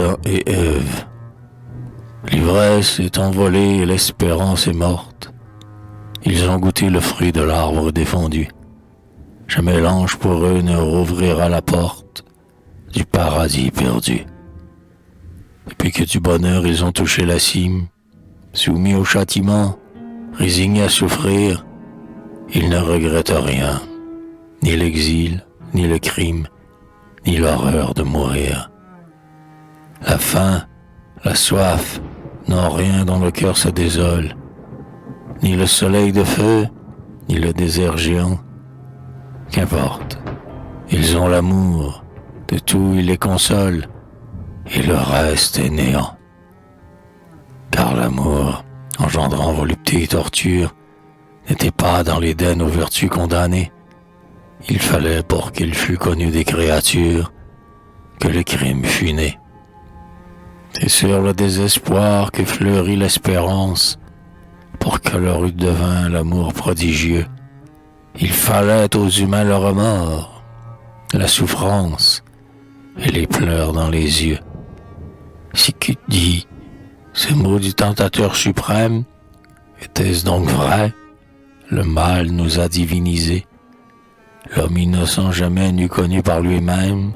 Adam et Ève. L'ivresse est envolée et l'espérance est morte. Ils ont goûté le fruit de l'arbre défendu. Jamais l'ange pour eux ne rouvrira la porte du paradis perdu. Depuis que du bonheur ils ont touché la cime, soumis au châtiment, résignés à souffrir, ils ne regrettent rien, ni l'exil, ni le crime, ni l'horreur de mourir. La faim, la soif n'ont rien dont le cœur se désole, ni le soleil de feu, ni le désert géant. Qu'importe, ils ont l'amour, de tout il les console, et le reste est néant. Car l'amour, engendrant volupté et torture, n'était pas dans l'Éden aux vertus condamnées. Il fallait, pour qu'il fût connu des créatures, que le crime fût né. C'est sur le désespoir que fleurit l'espérance, pour que leur eût devint l'amour prodigieux. Il fallait aux humains le remords, la souffrance et les pleurs dans les yeux. Si qui dit, ces mots du tentateur suprême, était-ce donc vrai? Le mal nous a divinisés. L'homme innocent jamais n'eût connu par lui-même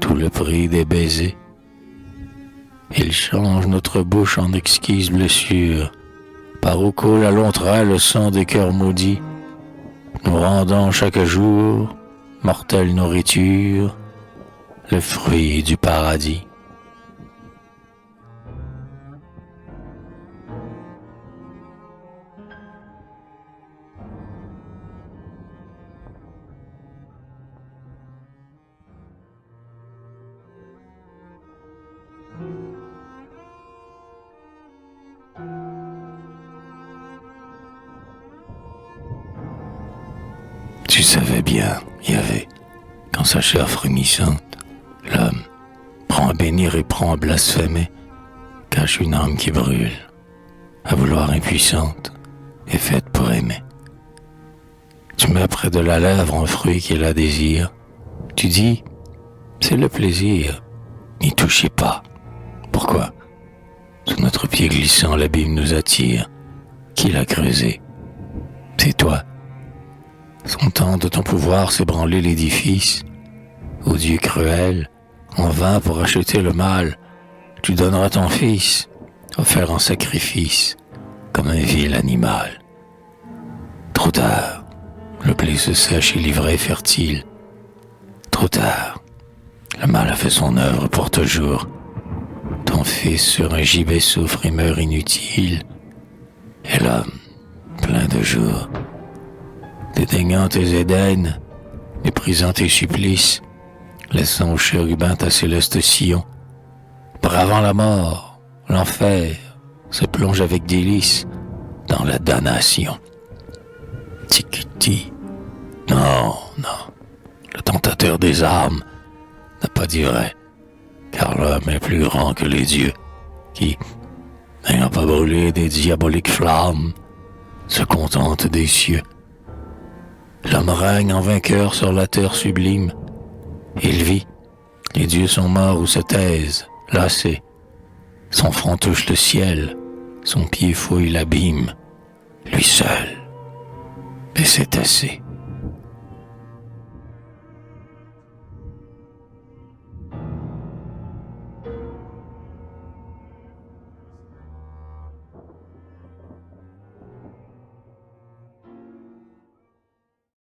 tout le prix des baisers. Il change notre bouche en exquise blessure, par où coule à longs traits le sang des cœurs maudits, nous rendant chaque jour, mortelle nourriture, le fruit du paradis. Tu savais bien, Yahvé, qu'en sa chair frémissante, l'homme prend à bénir et prend à blasphémer, cache une âme qui brûle, à vouloir impuissante et faite pour aimer. Tu mets près de la lèvre un fruit qui la désire. Tu dis, c'est le plaisir, n'y touchez pas. Pourquoi? Sous notre pied glissant, l'abîme nous attire. Qui l'a creusé? C'est toi. Son temps de ton pouvoir s'ébranler l'édifice. Ô Dieu cruel, en vain pour acheter le mal, tu donneras ton fils, offert en sacrifice, comme un vil animal. Trop tard, le blé se sèche et l'ivraie est fertile. Trop tard, le mal a fait son œuvre pour toujours. Ton fils sur un gibet souffre et meurt inutile. Et l'homme, plein de jours, dédaignant tes Éden, méprisant tes supplices, laissant au chérubin ta céleste sillon, bravant la mort, l'enfer, se plonge avec délice dans la damnation. Tikiti, non, le tentateur des âmes n'a pas dit vrai, car l'homme est plus grand que les dieux, qui, n'ayant pas brûlé des diaboliques flammes, se contente des cieux. L'homme règne en vainqueur sur la terre sublime. Il vit, les dieux sont morts ou se taisent, lassés. Son front touche le ciel, son pied fouille l'abîme, lui seul. Et c'est assez.